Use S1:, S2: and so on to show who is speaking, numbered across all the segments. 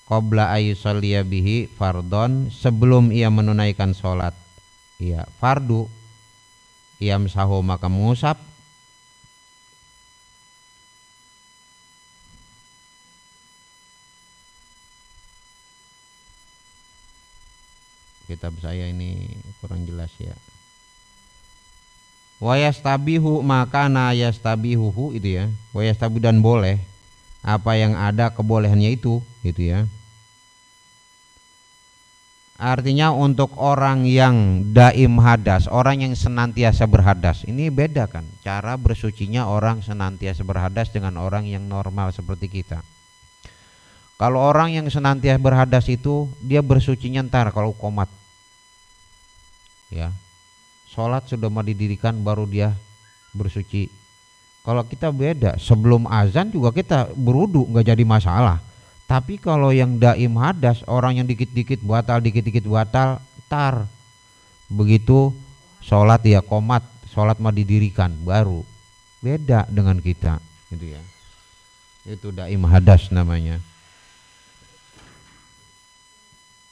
S1: qabla ayyusalliya bihi fardon, sebelum ia menunaikan sholat ya fardu, yamsahu maka mengusap kitab saya ini kurang jelas ya. Wa yastabihu maka na yastabihuhu itu ya. Wa yastabihu dan boleh apa yang ada kebolehannya itu gitu ya. Artinya untuk orang yang daim hadas, orang yang senantiasa berhadas, ini beda kan cara bersucinya orang senantiasa berhadas dengan orang yang normal seperti kita. Kalau orang yang senantiasa berhadas itu dia bersucinya ntar kalau qomat ya, sholat sudah mau didirikan baru dia bersuci. Kalau kita beda, sebelum azan juga kita berudu nggak jadi masalah. Tapi kalau yang daim hadas, orang yang dikit-dikit batal, tar begitu sholat ya qomat, sholat mau didirikan baru beda dengan kita gitu ya. Itu daim hadas namanya.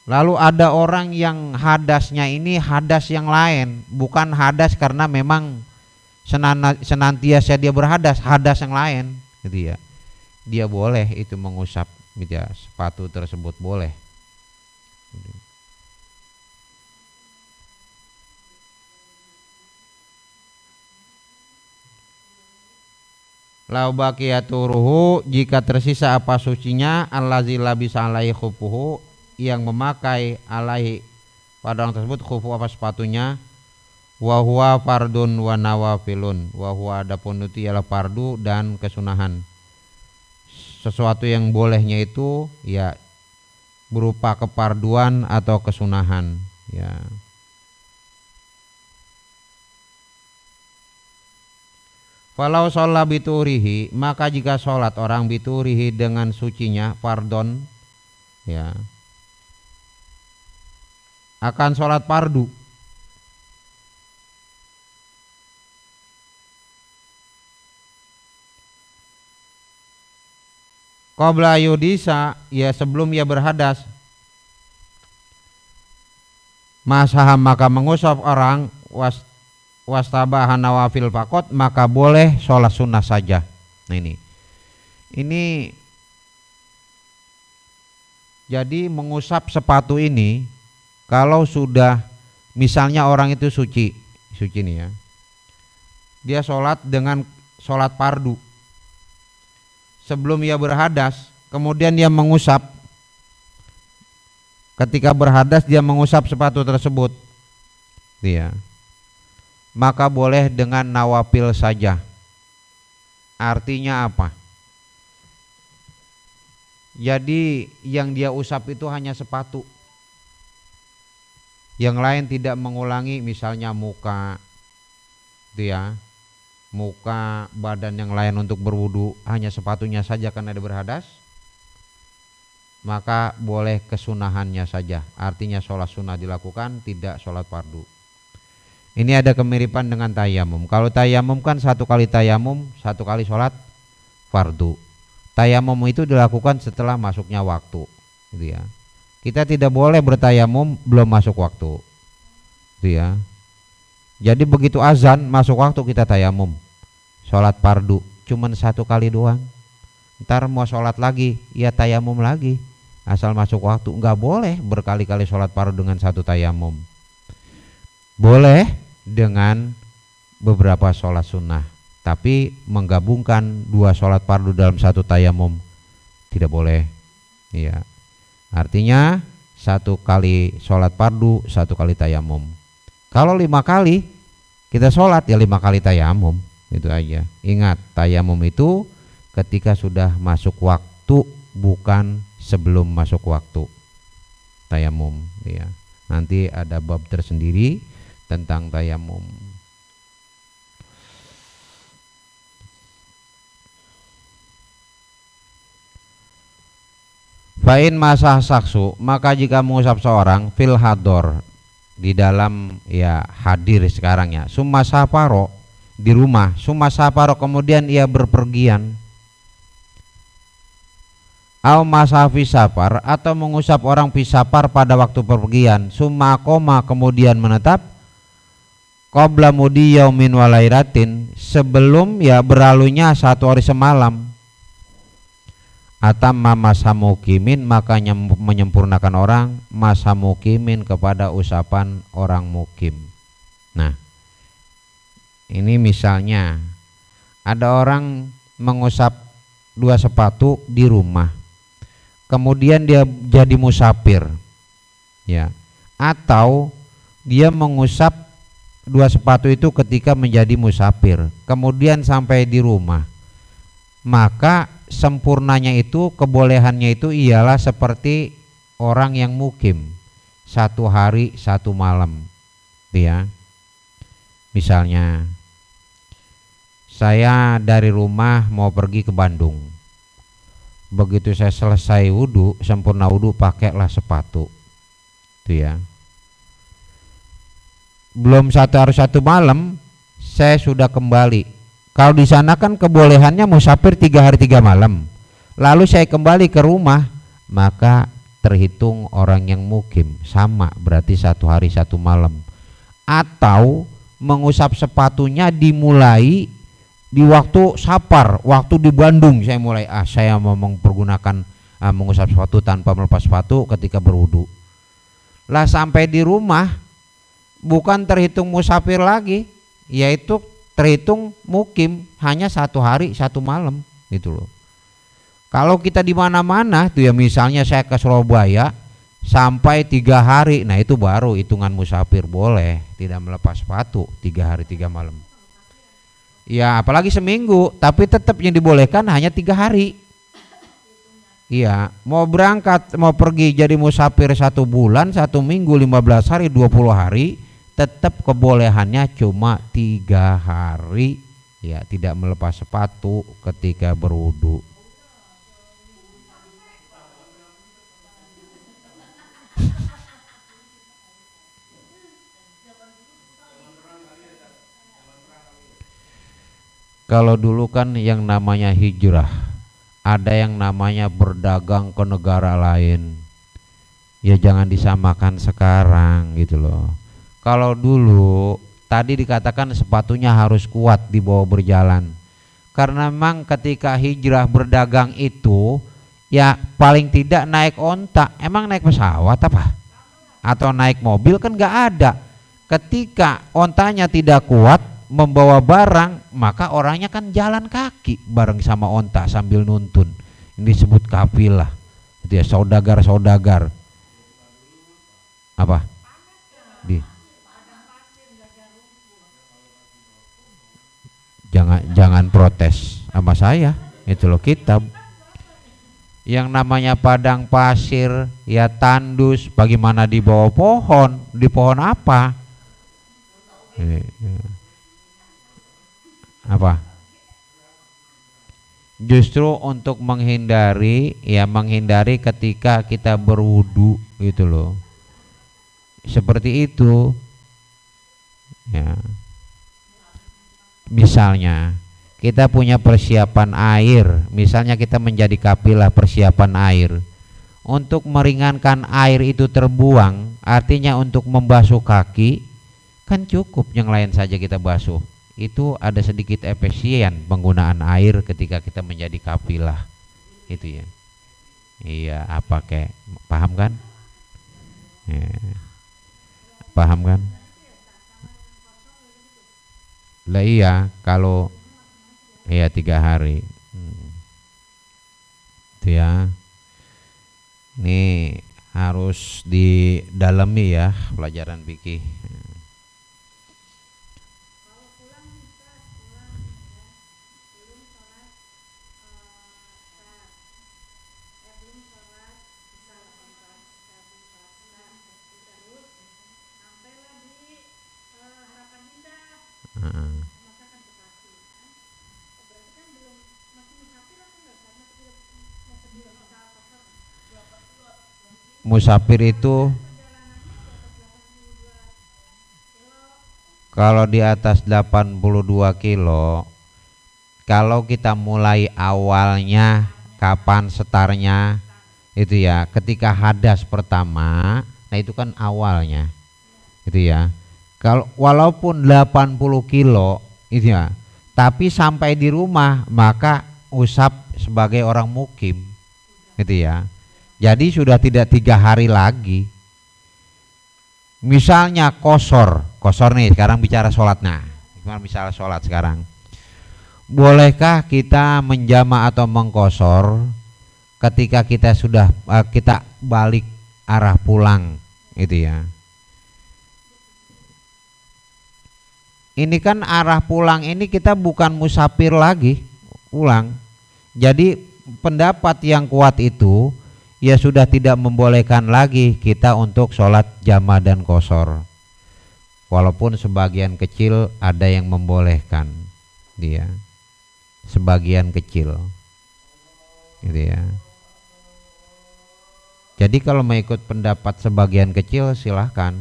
S1: Lalu ada orang yang hadasnya ini hadas yang lain, bukan hadas karena memang senantiasa dia berhadas, hadas yang lain gitu ya. Dia boleh itu mengusap gitu ya, sepatu tersebut boleh. Lau baqiyaturuhu jika tersisa apa sucinya, allazi labisa alaihi khufuhu yang memakai alaihi pada orang tersebut khufu apa sepatunya, wa huwa fardun wa nawafilun, wa huwa adapun itu ialah fardu dan kesunahan. Sesuatu yang bolehnya itu ya berupa keparduan atau kesunahan ya. Falau sholat biturihi maka jika sholat orang biturihi dengan sucinya fardon ya akan sholat fardu. Qabla yudisa ya sebelum ia berhadas, masaham maka mengusap orang wastabahan nawafil fakot maka boleh sholat sunnah saja. Nah ini jadi mengusap sepatu ini kalau sudah misalnya orang itu suci nih ya, dia sholat dengan sholat fardu, sebelum ia berhadas kemudian dia mengusap, ketika berhadas dia mengusap sepatu tersebut ya, maka boleh dengan nawafil saja. Artinya apa? Jadi yang dia usap itu hanya sepatu, yang lain tidak mengulangi, misalnya muka itu ya, muka badan yang lain untuk berwudu, hanya sepatunya saja karena dia berhadas, maka boleh kesunahannya saja. Artinya sholat sunnah dilakukan, tidak sholat fardu. Ini ada kemiripan dengan tayamum. Kalau tayamum kan satu kali tayamum, satu kali sholat fardu. Tayamum itu dilakukan setelah masuknya waktu gitu ya. Kita tidak boleh bertayamum belum masuk waktu gitu ya. Jadi begitu azan masuk waktu kita tayamum, sholat fardu cuman satu kali doang. Ntar mau sholat lagi ya tayamum lagi, asal masuk waktu. Nggak boleh berkali-kali sholat fardu dengan satu tayamum. Boleh dengan beberapa sholat sunnah, tapi menggabungkan dua sholat fardu dalam satu tayamum tidak boleh. Iya. Artinya satu kali sholat fardu, satu kali tayamum. Kalau 5 kali kita sholat ya 5 kali tayamum, itu aja. Ingat tayamum itu ketika sudah masuk waktu, bukan sebelum masuk waktu. Tayamum, ya. Nanti ada bab tersendiri tentang tayamum. Fa'in masah saksu maka jika mengusap seorang fil hador di dalam ya hadir sekarang ya, summa safaro di rumah, summa safaro kemudian ia berpergian, au masafi safar, atau mengusap orang pisapar pada waktu perpergian, summa koma kemudian menetap, qabla mudi yaumin walairatin sebelum ya berlalunya satu hari semalam, atamma masa mukimin makanya menyempurnakan orang masa mukimin kepada usapan orang mukim. Nah, ini misalnya ada orang mengusap 2 sepatu di rumah, kemudian dia jadi musafir, ya, atau dia mengusap 2 sepatu itu ketika menjadi musafir, kemudian sampai di rumah, maka sempurnanya itu, kebolehannya itu ialah seperti orang yang mukim 1 hari 1 malam, ya. Misalnya saya dari rumah mau pergi ke Bandung, begitu saya selesai wudhu, sempurna wudhu, pakailah sepatu, itu ya. Belum 1 hari 1 malam saya sudah kembali. Kalau di sana kan kebolehannya musafir 3 hari 3 malam. Lalu saya kembali ke rumah, maka terhitung orang yang mukim, sama berarti 1 hari 1 malam. Atau mengusap sepatunya dimulai di waktu safar, waktu di Bandung saya mulai saya mau mempergunakan mengusap sepatu tanpa melepas sepatu ketika berwudu. Lah sampai di rumah bukan terhitung musafir lagi, yaitu terhitung mukim, hanya 1 hari 1 malam gitu loh. Kalau kita di mana-mana tuh ya, misalnya saya ke Surabaya sampai 3 hari, nah itu baru hitungan musafir, boleh tidak melepas sepatu 3 hari 3 malam. Ya apalagi seminggu, tapi tetap yang dibolehkan hanya 3 hari. Iya, mau berangkat, mau pergi jadi musafir 1 bulan, 1 minggu, 15 hari, 20 hari, tetap kebolehannya cuma 3 hari, ya, tidak melepas sepatu ketika berwudu. Kalau dulu kan yang namanya hijrah, ada yang namanya berdagang ke negara lain, ya jangan disamakan sekarang gitu loh. Kalau dulu tadi dikatakan sepatunya harus kuat dibawa berjalan, karena memang ketika hijrah berdagang itu ya paling tidak naik onta. Emang naik pesawat apa? Atau naik mobil kan nggak ada. Ketika ontanya tidak kuat membawa barang, maka orangnya kan jalan kaki bareng sama onta sambil nuntun. Ini disebut kafilah. Itu ya, saudagar-saudagar. Apa? Jangan protes sama saya, itu loh kitab. Yang namanya padang pasir ya tandus, bagaimana di bawah pohon? Di pohon apa? Apa? Justru untuk menghindari ketika kita berwudu gitu loh. Seperti itu. Ya. Misalnya kita punya persiapan air, misalnya kita menjadi kafilah persiapan air, untuk meringankan air itu terbuang, artinya untuk membasuh kaki kan cukup yang lain saja kita basuh. Itu ada sedikit efisien penggunaan air ketika kita menjadi kafilah itu ya. Iya, apa kek, paham kan? Ya. Paham kan? Lah iya, kalau iya 3 hari itu ya. Ini harus didalami ya pelajaran fikih. Musafir itu kalau di atas 82 kilo, kalau kita mulai awalnya kapan setarnya itu ya, ketika hadas pertama, nah itu kan awalnya itu ya. Kalau walaupun 80 kilo itu ya, tapi sampai di rumah maka usap sebagai orang mukim itu ya. Jadi sudah tidak 3 hari lagi. Misalnya kosor nih, sekarang bicara sholat. Nah, misalnya sholat sekarang, bolehkah kita menjama atau mengkosor ketika kita sudah kita balik arah pulang itu ya? Ini kan arah pulang ini kita bukan musafir lagi, pulang. Jadi pendapat yang kuat itu ya sudah tidak membolehkan lagi kita untuk sholat jama dan kosor. Walaupun sebagian kecil ada yang membolehkan dia, sebagian kecil gitu ya. Jadi kalau mau ikut pendapat sebagian kecil silahkan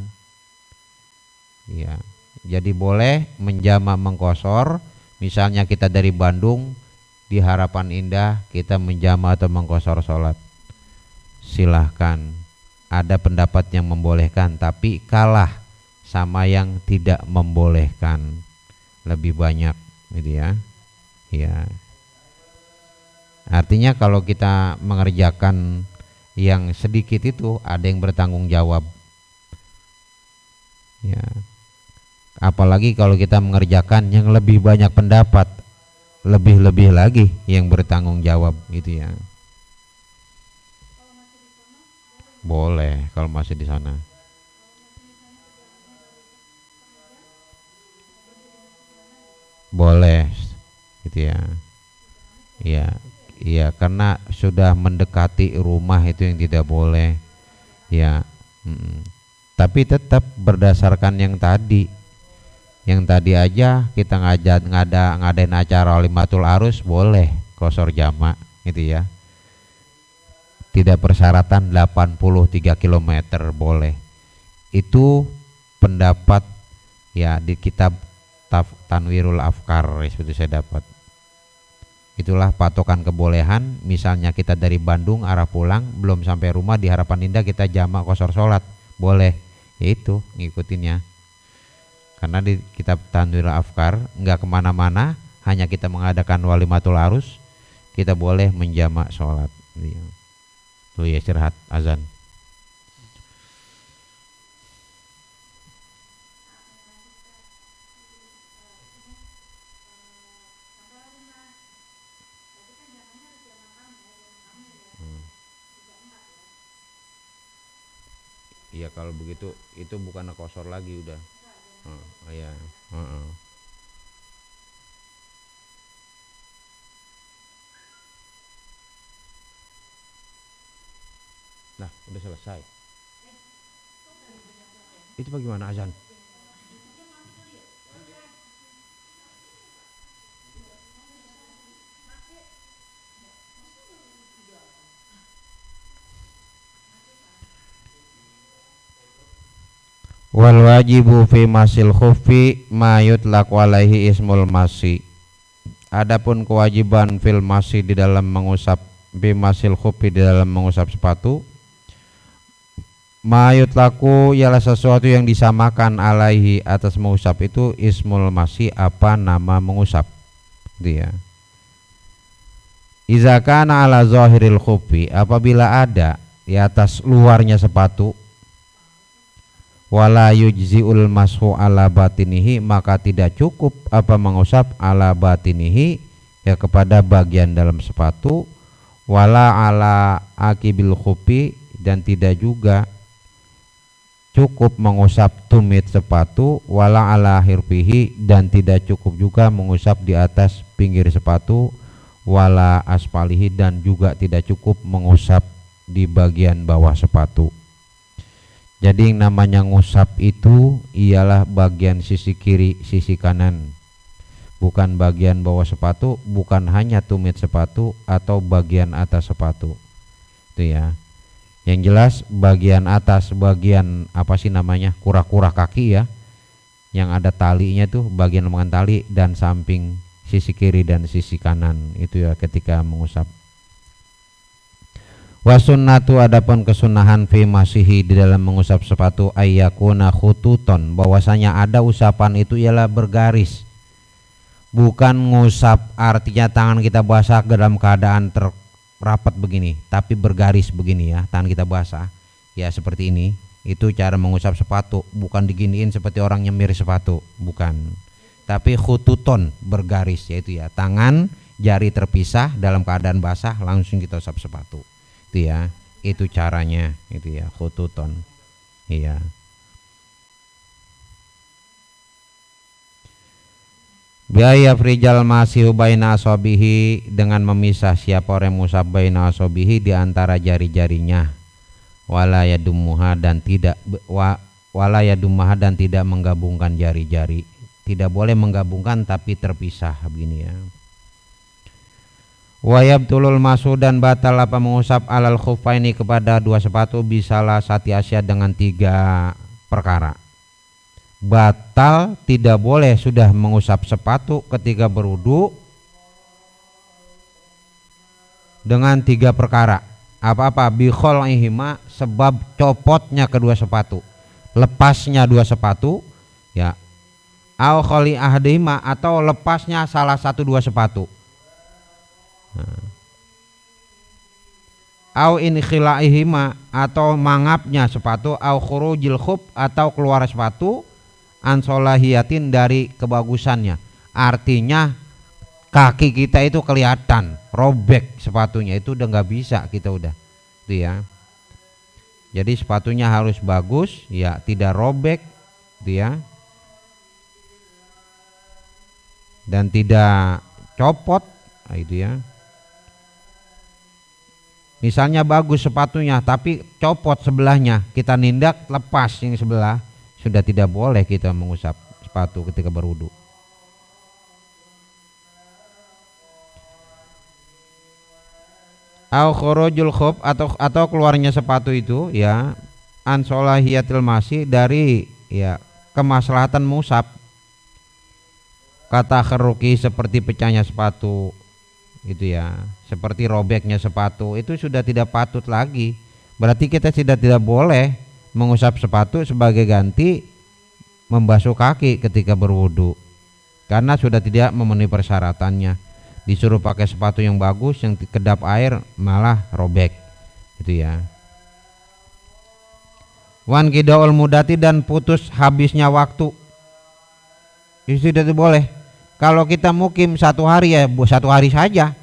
S1: ya. Jadi boleh menjama mengkosor. Misalnya kita dari Bandung di Harapan Indah kita menjama atau mengkosor sholat, silahkan. Ada pendapat yang membolehkan tapi kalah sama yang tidak membolehkan lebih banyak gitu ya. Ya. Artinya kalau kita mengerjakan yang sedikit itu ada yang bertanggung jawab ya. Apalagi kalau kita mengerjakan yang lebih banyak pendapat, lebih-lebih lagi yang bertanggung jawab gitu ya. Boleh kalau masih di sana. Boleh gitu ya. Iya, iya, karena sudah mendekati rumah itu yang tidak boleh ya. Tapi tetap berdasarkan yang tadi aja kita ngadain acara Limatul Arus boleh kosor jama gitu ya. Tidak persyaratan 83 km boleh. Itu pendapat ya di kitab Tanwirul Afkar seperti saya dapat. Itulah patokan kebolehan. Misalnya kita dari Bandung arah pulang belum sampai rumah di Harapan Indah kita jama kosor sholat boleh. Ya itu ngikutinnya. Karena di kitab Tanwirul Afkar enggak kemana-mana, hanya kita mengadakan walimatul arus, kita boleh menjama sholat. Tuh ya istirahat azan. Iya kalau begitu itu bukan kosor lagi udah. Iya. Nah udah selesai. Itu bagaimana azan? Wal wajibu fi masil khuffi ma yutlaq alaihi ismul masi. Adapun kewajiban fil masi di dalam mengusap, fi masil khuffi di dalam mengusap sepatu, ma yutlaqu ialah sesuatu yang disamakan alaihi atas mengusap itu ismul masi apa nama mengusap dia. Iza kana ala zahiril khuffi apabila ada di atas luarnya sepatu, wala yujziul mashu ala batinihi maka tidak cukup apa mengusap ala batinihi ya kepada bagian dalam sepatu, wala ala akibil khufi dan tidak juga cukup mengusap tumit sepatu, wala ala hirfihi dan tidak cukup juga mengusap di atas pinggir sepatu, wala aspalihi dan juga tidak cukup mengusap di bagian bawah sepatu. Jadi yang namanya ngusap itu ialah bagian sisi kiri, sisi kanan, bukan bagian bawah sepatu, bukan hanya tumit sepatu atau bagian atas sepatu. Itu ya. Yang jelas bagian atas, bagian apa sih namanya, kura-kura kaki ya, yang ada talinya tuh bagian lengan tali dan samping sisi kiri dan sisi kanan itu ya ketika mengusap. Wa sunnatu adapun kesunahan fi masihi di dalam mengusap sepatu ayyakuna khututon, bahwasanya ada usapan itu ialah bergaris. Bukan ngusap artinya tangan kita basah dalam keadaan terrapat begini, tapi bergaris begini ya, tangan kita basah ya seperti ini. Itu cara mengusap sepatu, bukan diginiin seperti orang nyemir sepatu, bukan. Tapi khututon, bergaris, yaitu ya tangan jari terpisah dalam keadaan basah langsung kita usap sepatu. Itu ya, itu caranya, itu ya, khututon. Iya. Biaya frijal masih baina asobihi, dengan memisah siapa orang musab baina asobihi di antara jari-jarinya. Wala yadumuha dan tidak menggabungkan jari-jari. Tidak boleh menggabungkan tapi terpisah begini ya. Wayab tulul masu dan batal apa mengusap alal khuffaini kepada dua sepatu bisalah sati asya dengan 3 perkara. Batal tidak boleh sudah mengusap sepatu ketika berwudu dengan 3 perkara. Apa-apa bikhol ihima, sebab copotnya kedua sepatu, lepasnya 2 sepatu ya. Au kholi ahdihima, atau lepasnya salah satu 2 sepatu. Au in khilaihima, atau mangapnya sepatu, au khurujil khuf, atau keluar sepatu an solahiyatin dari kebagusannya. Artinya kaki kita itu kelihatan robek sepatunya, itu udah nggak bisa kita udah itu ya. Jadi sepatunya harus bagus ya, tidak robek itu ya, dan tidak copot itu ya. Misalnya bagus sepatunya tapi copot sebelahnya, kita nindak lepas yang sebelah, sudah tidak boleh kita mengusap sepatu ketika berwudu. Au khurujul khuf, atau keluarnya sepatu itu ya an solahiyatil masih dari ya kemaslahatan mengusap. Kata kharuki, seperti pecahnya sepatu itu ya, seperti robeknya sepatu, itu sudah tidak patut lagi. Berarti kita tidak boleh mengusap sepatu sebagai ganti membasuh kaki ketika berwudu, karena sudah tidak memenuhi persyaratannya. Disuruh pakai sepatu yang bagus, yang kedap air malah robek itu ya. Wan kidaul mudati, dan putus habisnya waktu, itu tidak boleh. Kalau kita mukim 1 hari ya 1 hari saja,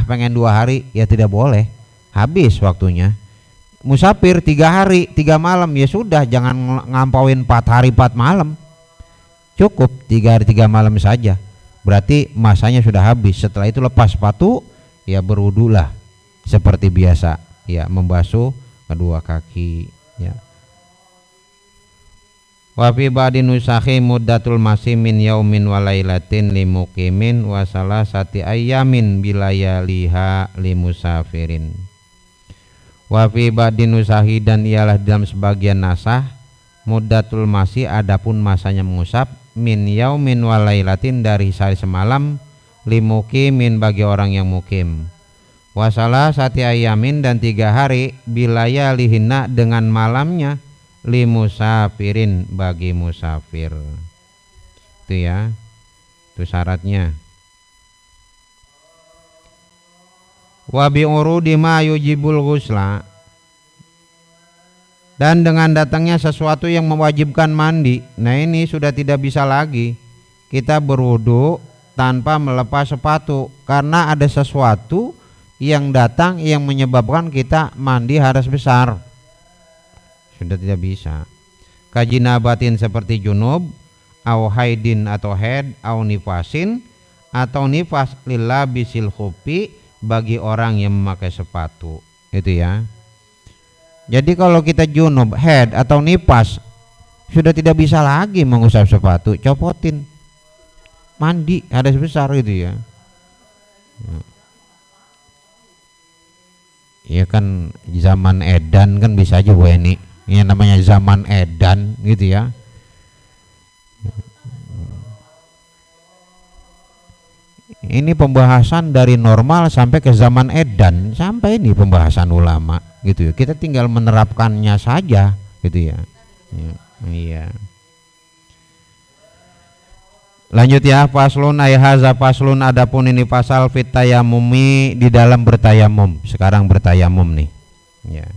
S1: pengen 2 hari ya tidak boleh, habis waktunya. Musafir 3 hari 3 malam ya sudah, jangan ngampauin 4 hari 4 malam, cukup 3 hari 3 malam saja, berarti masanya sudah habis. Setelah itu lepas sepatu ya berwudulah seperti biasa ya, membasuh kedua kaki ya. Wa fi ba'di nusakhi muddatul masih min yaumin wa lailatin limuqimin wa salasati ayyamin bilayaliha limusafirin. Wa fi ba'di nusakhi, dan ialah dalam sebagian nasah, muddatul masih adapun masanya mengusap, min yaumin wa lailatin dari sehari semalam, limuqimin bagi orang yang mukim, wa salasati ayyamin dan 3 hari, bilayalihinna dengan malamnya, limusafirin bagi musafir. Itu ya, itu syaratnya. Wa bi urudi ma yujibul ghusla, dan dengan datangnya sesuatu yang mewajibkan mandi. Nah ini sudah tidak bisa lagi kita berwudu tanpa melepas sepatu, karena ada sesuatu yang datang yang menyebabkan kita mandi hadas besar. Sudah tidak bisa. Kajinabatin seperti junub, au haidin atau haid, au nifasin atau nifas, lillah bisil khufi bagi orang yang memakai sepatu. Itu ya. Jadi kalau kita junub, haid atau nifas, sudah tidak bisa lagi mengusap sepatu, copotin, mandi hadas besar gitu ya. Ya kan zaman edan kan bisa aja Bu Eni. Ini namanya zaman edan gitu ya. Ini pembahasan dari normal sampai ke zaman edan, sampai ini pembahasan ulama gitu ya. Kita tinggal menerapkannya saja gitu ya. Iya. Lanjut ya, faslun ay haza faslun, adapun ini pasal fit tayamumi, di dalam bertayamum. Sekarang bertayamum nih. Ya.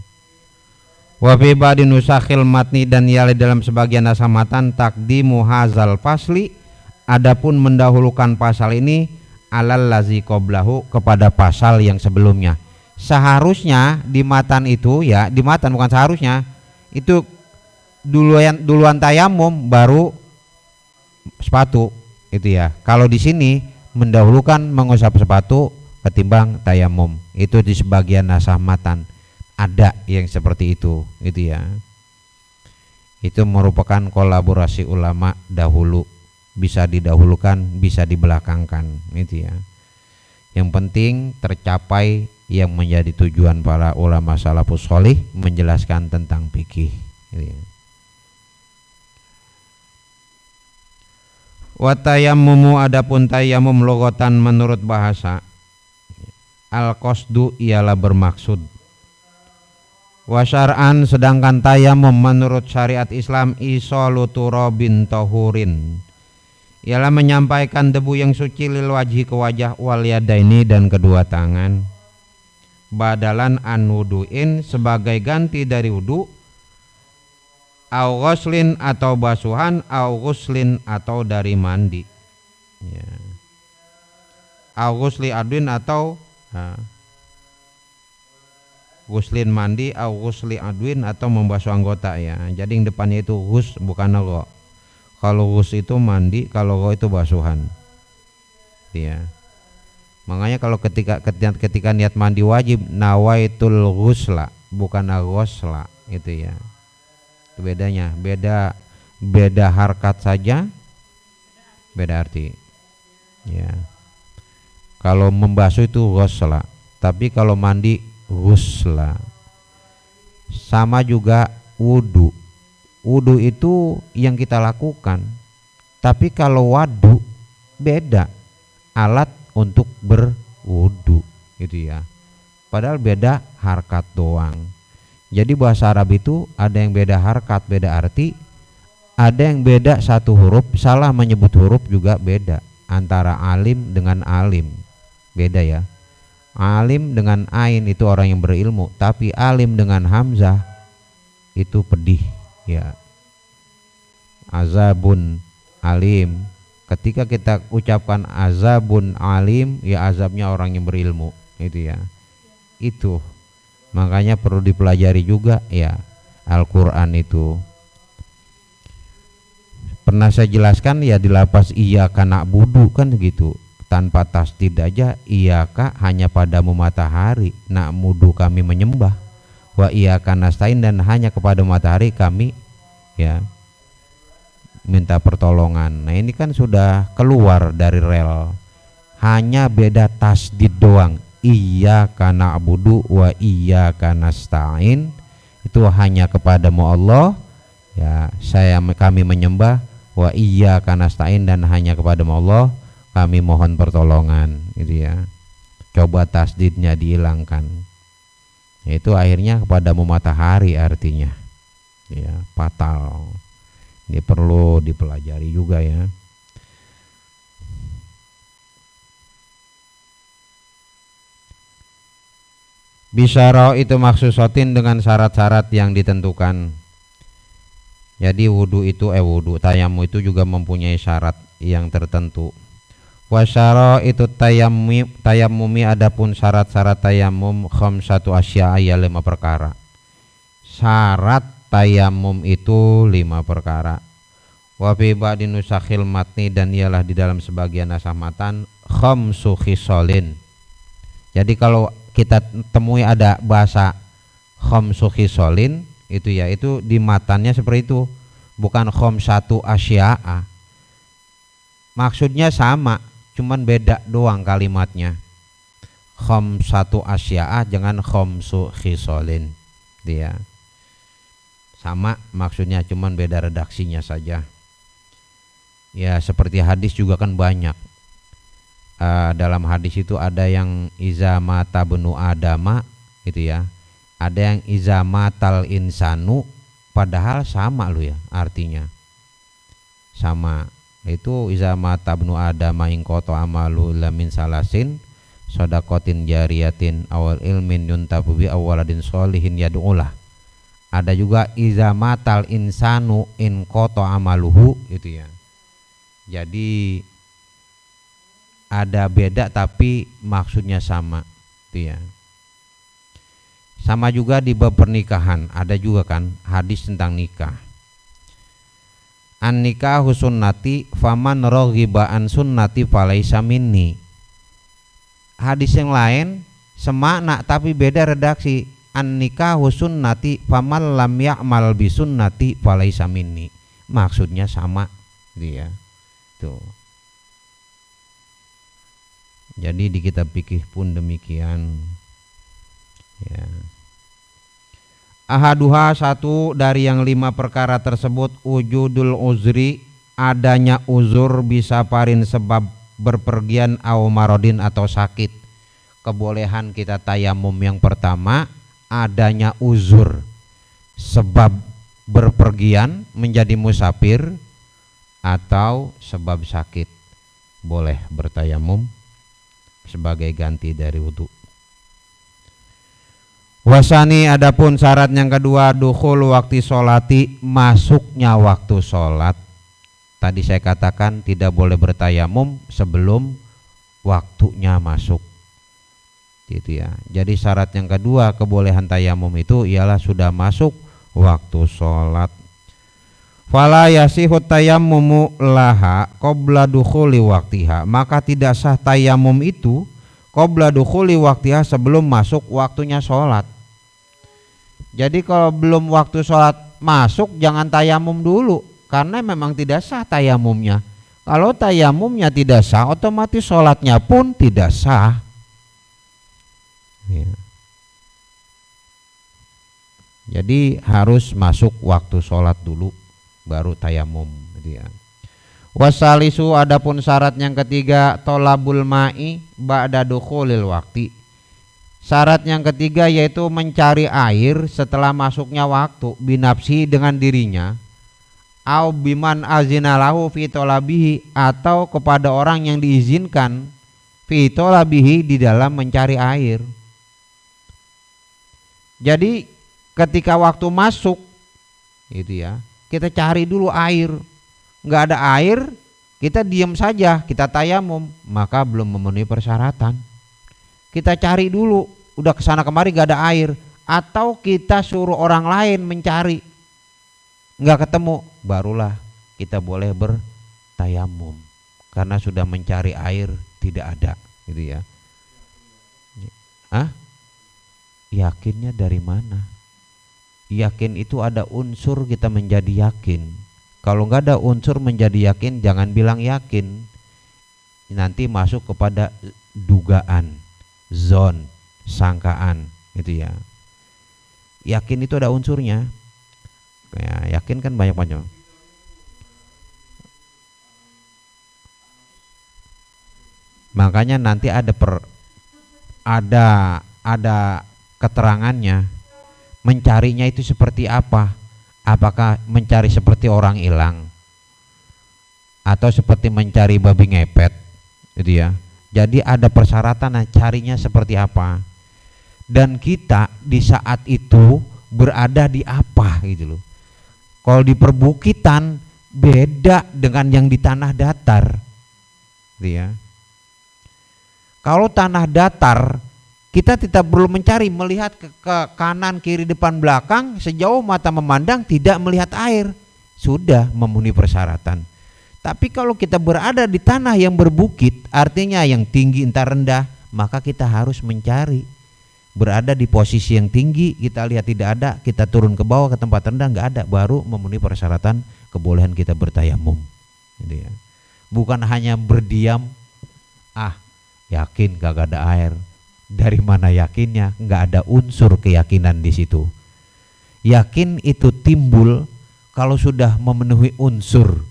S1: Wa fi ba'di nusakhil matni, dan ia dalam sebagian naskah matan takdimu hazal fasli, adapun mendahulukan pasal ini alal lazi qablahu, kepada pasal yang sebelumnya. Seharusnya di matan itu ya, di matan bukan seharusnya, itu duluan tayamum baru sepatu itu ya. Kalau di sini mendahulukan mengusap sepatu ketimbang tayamum. Itu di sebagian naskah matan ada yang seperti itu ya. Itu merupakan kolaborasi ulama dahulu, bisa didahulukan bisa dibelakangkan itu ya. Yang penting tercapai yang menjadi tujuan para ulama salafus sholih, menjelaskan tentang fikih gitu ya. Wa tayammumu, adapun tayammum logotan menurut bahasa, al qasdu ialah bermaksud. Wa syar'an, sedangkan tayammum menurut syariat Islam isalu turabin tahurin, ialah menyampaikan debu yang suci lil wajhi, ke wajah, wal yadaini, dan kedua tangan, badalan an wudu'in, sebagai ganti dari wudu, au ghuslin, atau basuhan, au ghuslin, atau dari mandi ya. Au ghusli adwin, atau ghuslin mandi, au ghusli adwin, atau membasuh anggota ya. Jadi yang depannya itu ghus bukan gho. Kalau ghus itu mandi, kalau gho itu basuhan ya. Makanya kalau ketika niat mandi wajib nawaitul ghusla, bukan ghusla itu ya. Itu bedanya, beda harkat saja, beda arti ya. Kalau membasuh itu ghusla, tapi kalau mandi ghusla. Sama juga wudu. Wudu itu yang kita lakukan, tapi kalau wadu beda, alat untuk berwudu gitu ya. Padahal beda harkat doang. Jadi bahasa Arab itu ada yang beda harkat, beda arti, ada yang beda satu huruf, salah menyebut huruf juga beda. Antara alim dengan alim beda ya. Alim dengan ain itu orang yang berilmu, tapi alim dengan hamzah itu pedih ya. Azabun alim, ketika kita ucapkan azabun alim ya, azabnya orang yang berilmu itu ya. Itu makanya perlu dipelajari juga ya Al-Quran itu. Pernah saya jelaskan ya di lapas iyyaka na'budu kan gitu, tanpa tasdid aja, iyyaka hanya padamu matahari, na'budu kami menyembah, wa iyyaka nasta'in, dan hanya kepada matahari kami ya minta pertolongan. Nah ini kan sudah keluar dari rel, hanya beda tasdid doang. Iyyaka na'budu wa iyyaka nasta'in, itu hanya kepadamu Allah ya kami menyembah, wa iyyaka nasta'in, dan hanya kepadamu Allah kami mohon pertolongan gitu ya. Coba tasdidnya dihilangkan, itu akhirnya kepadamu matahari artinya ya, fatal. Ini perlu dipelajari juga ya. Bisyara itu maksusatin, dengan syarat-syarat yang ditentukan. Jadi wudu itu wudu tayamum itu juga mempunyai syarat yang tertentu. Wasyara itu tayamumi, adapun syarat-syarat tayamum khamsatu asya, ya 5 perkara. Syarat tayamum itu 5 perkara. Wa fi ba'di nusakhil matni, dan ialah di dalam sebagian naskah matan khamsu khisalin. Jadi kalau kita temui ada bahasa khamsu khisalin itu ya, itu di matannya seperti itu, bukan khamsatu asya'a. Maksudnya sama, cuman beda doang kalimatnya. Khamsatu asya'a, jangan khamsu khisalin dia. Sama maksudnya, cuman beda redaksinya saja. Ya seperti hadis juga kan banyak. dalam hadis itu ada yang iza mata benu adama gitu ya, ada yang iza matal insanu, padahal sama lu ya artinya sama. Itu iza mata benu adama ing koto amalu lamin salasin sodakotin jariyatin awal ilmin yuntabu bi awaladin solihin yad'ulah. Ada juga iza matal insanu in koto amaluhu itu ya. Jadi ada beda tapi maksudnya sama itu ya. Sama juga di bab pernikahan, ada juga kan hadis tentang nikah. An nikahu sunnati faman raghiba an sunnati falaisa minni. Hadis yang lain semakna tapi beda redaksi. An nikahu sunnati faman lam ya'mal bi sunnati falaisa minni. Maksudnya sama dia. Tuh. Jadi di kitab fikih pun demikian. Ya. Ahaduha, satu dari yang 5 perkara tersebut, wujudul uzri, adanya uzur bisa parin sebab berpergian au marodin atau sakit. Kebolehan kita tayamum yang pertama adanya uzur sebab berpergian menjadi musafir atau sebab sakit, boleh bertayamum sebagai ganti dari wudu. Wasani, adapun syarat yang kedua, dukhul waktu sholati, masuknya waktu sholat. Tadi saya katakan tidak boleh bertayamum sebelum waktunya masuk, gitu ya. Jadi syarat yang kedua kebolehan tayamum itu ialah sudah masuk waktu sholat. Fala yasihu tayammumu laha qabla dukhuli waktiha, maka tidak sah tayamum itu qabla dukhuli waktiha, sebelum masuk waktunya sholat. Jadi kalau belum waktu sholat masuk jangan tayamum dulu, karena memang tidak sah tayamumnya. Kalau tayamumnya tidak sah, otomatis sholatnya pun tidak sah. Ya. Jadi harus masuk waktu sholat dulu baru tayamum, gitu ya. Wasalisu, adapun syarat yang ketiga, tolabul ma'i ba'da dukhulil waqti. Syarat yang ketiga yaitu mencari air setelah masuknya waktu, binafsi dengan dirinya, au biman azinalahu fi tolabihi, atau kepada orang yang diizinkan fi tolabihi, di dalam mencari air. Jadi ketika waktu masuk itu ya, kita cari dulu air. Nggak ada air, kita diam saja, kita tayamum, maka belum memenuhi persyaratan. Kita cari dulu, udah kesana kemari nggak ada air, atau kita suruh orang lain mencari, nggak ketemu, barulah kita boleh bertayamum karena sudah mencari air tidak ada, gitu ya. Yakinnya dari mana? Yakin itu ada unsur kita menjadi yakin. Kalau nggak ada unsur menjadi yakin, jangan bilang yakin. Nanti masuk kepada dugaan, zon, sangkaan, itu ya. Yakin itu ada unsurnya. Ya, yakin kan banyak-banyak. Makanya nanti ada keterangannya. Mencarinya itu seperti apa? Apakah mencari seperti orang hilang atau seperti mencari babi ngepet, gitu ya. Jadi ada persyaratan, carinya seperti apa. Dan kita di saat itu berada di apa, gitu loh. Kalau di perbukitan beda dengan yang di tanah datar, gitu ya. Kalau tanah datar kita tidak perlu mencari, melihat ke kanan, kiri, depan, belakang, sejauh mata memandang tidak melihat air, sudah memenuhi persyaratan. Tapi kalau kita berada di tanah yang berbukit, artinya yang tinggi entar rendah, maka kita harus mencari. Berada di posisi yang tinggi, kita lihat tidak ada, kita turun ke bawah ke tempat rendah nggak ada, baru memenuhi persyaratan kebolehan kita bertayamum. Gitu ya. Bukan hanya berdiam, yakin gak ada air. Dari mana yakinnya? Nggak ada unsur keyakinan di situ. Yakin itu timbul kalau sudah memenuhi unsur,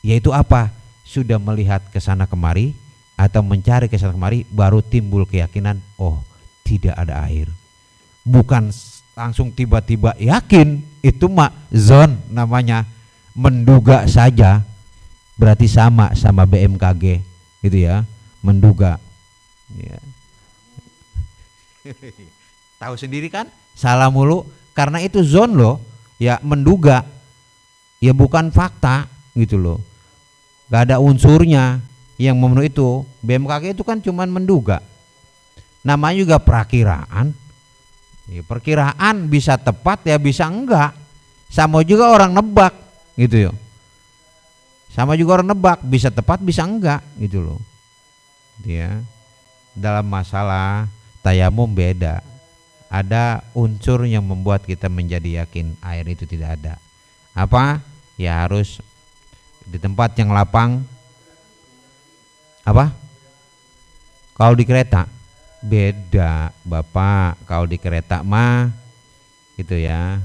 S1: yaitu apa? Sudah melihat ke sana kemari, atau mencari kesana kemari, baru timbul keyakinan, oh tidak ada air. Bukan langsung tiba-tiba yakin, itu mah zon namanya, menduga saja. Berarti sama BMKG gitu ya, menduga ya. Tahu sendiri kan, salah mulu, karena itu zon loh ya, menduga ya, bukan fakta gitu loh, gak ada unsurnya yang memenuhi itu. BMKG itu kan cuman menduga, namanya juga perakiraan ya, perkiraan bisa tepat ya bisa enggak, sama juga orang nebak gitu ya, sama juga orang nebak, bisa tepat bisa enggak gitu loh ya. Dalam masalah tayamum beda, ada unsur yang membuat kita menjadi yakin air itu tidak ada. Apa? Ya harus di tempat yang lapang. Apa? Kalau di kereta beda Bapak, kalau di kereta mah gitu ya.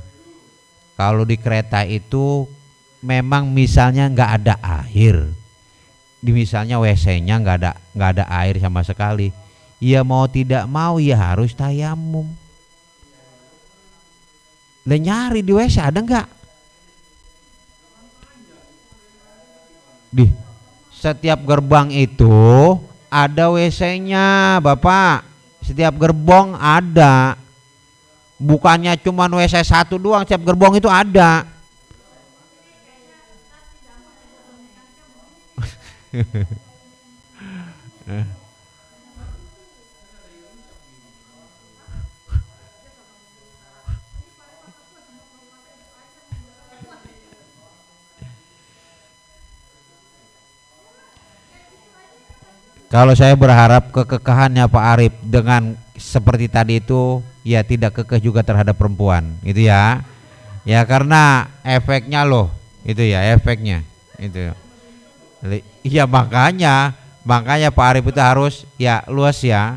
S1: Kalau di kereta itu memang misalnya nggak ada air, di misalnya WC-nya nggak ada air sama sekali, ya mau tidak mau ya harus tayamum. Dan nyari di WC ada nggak? Di setiap gerbang itu ada WC-nya Bapak, setiap gerbong ada, bukannya cuma WC satu doang, setiap gerbong itu ada. Kalau saya berharap kekekahannya Pak Arif dengan seperti tadi itu, ya tidak kekeh juga terhadap perempuan itu ya. Ya karena efeknya loh, itu ya efeknya itu. Iya makanya Pak Arif itu harus ya luas ya,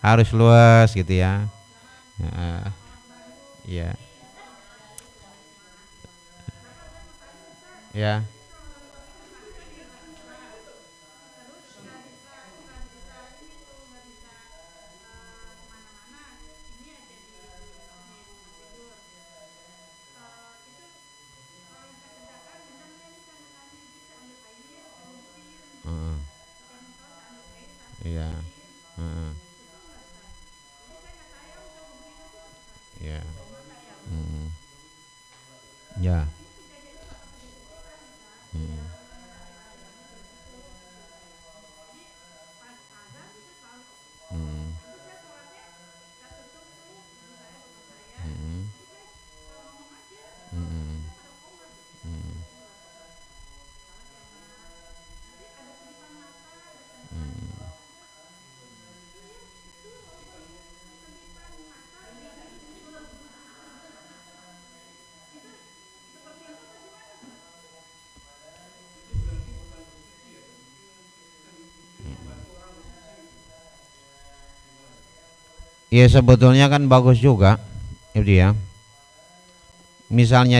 S1: harus luas gitu ya. Ya, ya. Heeh. Iya. Heeh. Iya. Mm. Ya. Mm. Mm. Mm. Mm. Mm. Mm. Ya sebetulnya kan bagus juga itu ya. Misalnya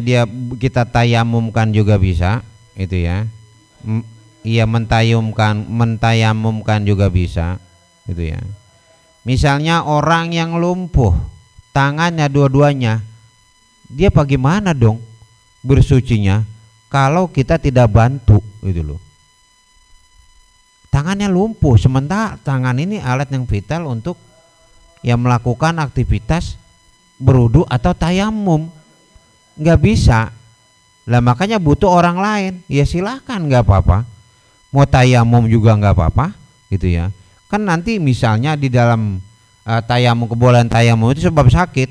S1: kita tayamumkan juga bisa itu ya. Iya mentayamumkan juga bisa itu ya. Misalnya orang yang lumpuh tangannya dua-duanya, dia bagaimana dong bersucinya kalau kita tidak bantu gitu loh. Tangannya lumpuh, sementara tangan ini alat yang vital untuk yang melakukan aktivitas berwudu atau tayamum, nggak bisa lah, makanya butuh orang lain. Ya silahkan, nggak apa-apa, mau tayamum juga nggak apa-apa gitu ya. Kan nanti misalnya di dalam tayamum, kebolehan tayamum itu sebab sakit,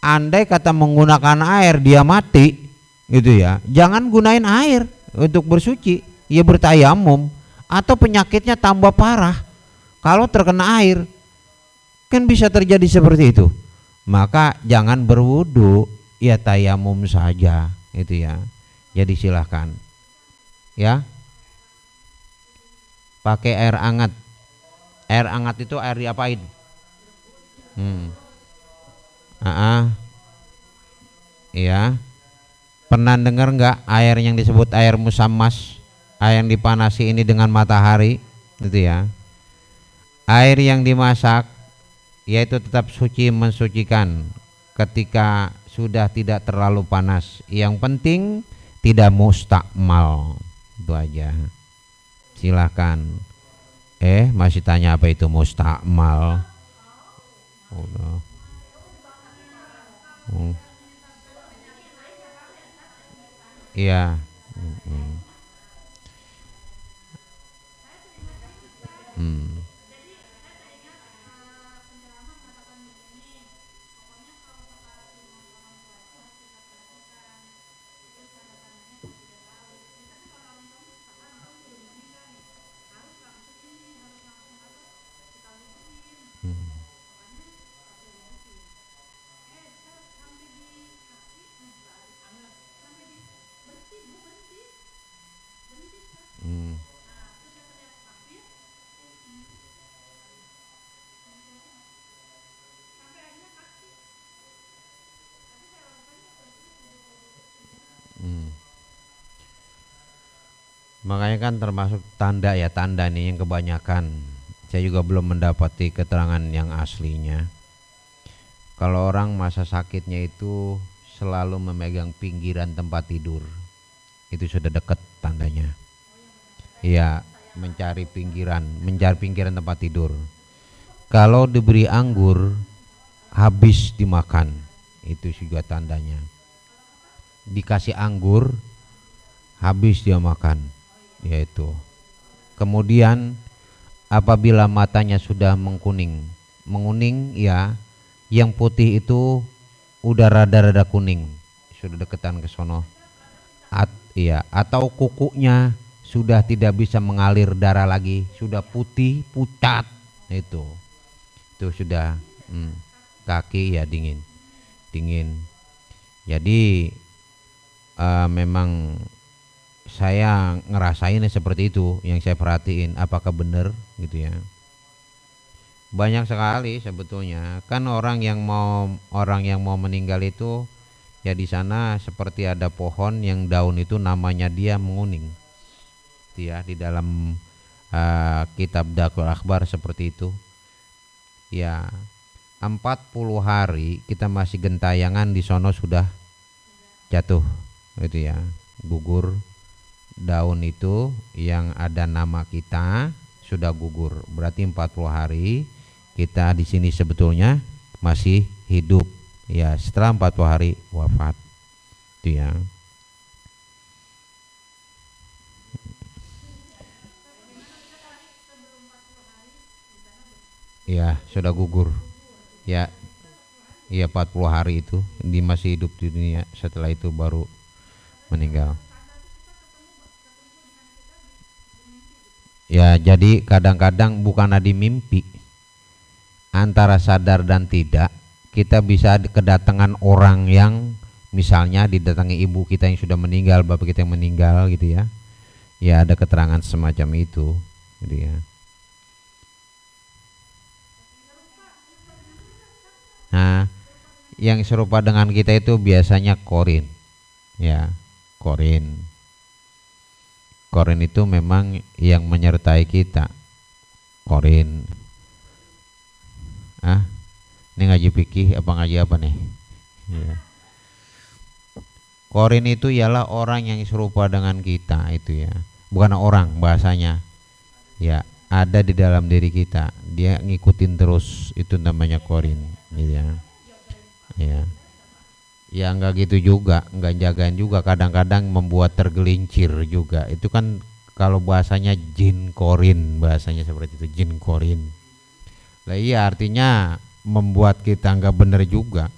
S1: andai kata menggunakan air dia mati gitu ya, jangan gunain air untuk bersuci, ya bertayamum. Atau penyakitnya tambah parah kalau terkena air, kan bisa terjadi seperti itu. Maka jangan berwudu, ya tayamum saja itu ya. Jadi silahkan ya, pakai air hangat. Air hangat itu air diapain? Iya. Pernah dengar nggak air yang disebut air musammas, air yang dipanasi ini dengan matahari gitu ya. Air yang dimasak yaitu tetap suci mensucikan ketika sudah tidak terlalu panas. Yang penting tidak mustakmal. Itu aja. Silahkan. Masih tanya apa itu mustakmal? Udah. Iya. Hmm. Hmm. Hmm. Hmm. Makanya kan termasuk tanda ya, tanda nih yang kebanyakan. Saya juga belum mendapati keterangan yang aslinya. Kalau orang masa sakitnya itu selalu memegang pinggiran tempat tidur, itu sudah dekat tandanya. Iya, mencari pinggiran tempat tidur. Kalau diberi anggur habis dimakan, itu juga tandanya. Dikasih anggur habis dia makan, yaitu. Kemudian apabila matanya sudah menguning ya, yang putih itu udah rada-rada kuning, sudah deketan ke sono. Iya, atau kukunya sudah tidak bisa mengalir darah lagi, sudah putih pucat, itu sudah. Kaki ya dingin, dingin. Jadi memang saya ngerasain seperti itu, yang saya perhatiin. Apakah benar gitu ya? Banyak sekali sebetulnya kan orang yang mau meninggal itu ya, di sana seperti ada pohon yang daun itu namanya dia menguning, ya, di dalam kitab Dakul Akhbar seperti itu ya. 40 hari kita masih gentayangan di sono sudah jatuh gitu ya, gugur. Daun itu yang ada nama kita sudah gugur, berarti 40 hari kita di sini sebetulnya masih hidup ya. Setelah 40 hari wafat itu ya. Ya sudah gugur ya. Iya, 40 hari itu dia masih hidup di dunia, setelah itu baru meninggal. Ya, jadi kadang-kadang bukan di mimpi, antara sadar dan tidak, kita bisa kedatangan orang yang misalnya didatangi ibu kita yang sudah meninggal, bapak kita yang meninggal gitu ya. Ya ada keterangan semacam itu gitu ya. Nah, yang serupa dengan kita itu biasanya korin ya, korin. Korin itu memang yang menyertai kita. Korin. Ini ngaji fikih apa ngaji apa nih? Ya. Korin itu ialah orang yang serupa dengan kita itu ya. Bukan orang bahasanya. Ya, ada di dalam diri kita. Dia ngikutin terus, itu namanya korin gitu ya. Ya. Ya enggak gitu juga, enggak jagain juga, kadang-kadang membuat tergelincir juga. Itu kan kalau bahasanya jin korin, bahasanya seperti itu, jin korin. Lah iya, artinya membuat kita enggak benar juga.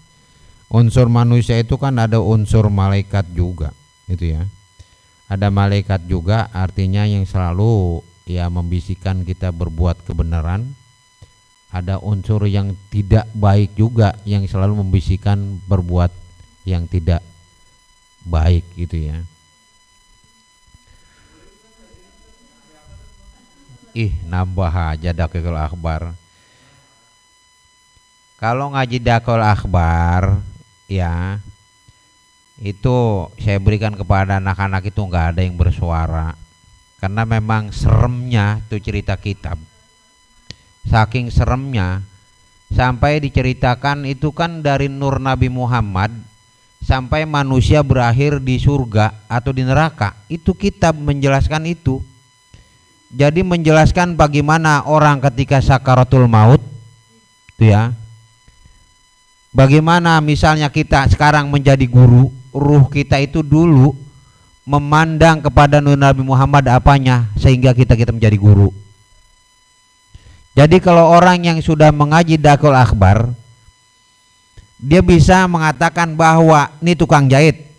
S1: Unsur manusia itu kan ada unsur malaikat juga, itu ya. Ada malaikat juga, artinya yang selalu ya membisikkan kita berbuat kebenaran. Ada unsur yang tidak baik juga yang selalu membisikkan berbuat yang tidak baik gitu ya. Nambah aja Dakul Akhbar. Kalau ngaji Dakul Akhbar ya, itu saya berikan kepada anak-anak itu nggak ada yang bersuara, karena memang seremnya itu cerita kitab. saking seremnya, sampai diceritakan itu kan dari nur Nabi Muhammad sampai manusia berakhir di surga atau di neraka. Itu kitab menjelaskan itu. Jadi menjelaskan bagaimana orang ketika sakaratul maut, ya. Bagaimana misalnya kita sekarang menjadi guru, ruh kita itu dulu memandang kepada nur Nabi Muhammad apanya sehingga kita menjadi guru. Jadi kalau orang yang sudah mengaji Dakul Akhbar, dia bisa mengatakan bahwa ini tukang jahit,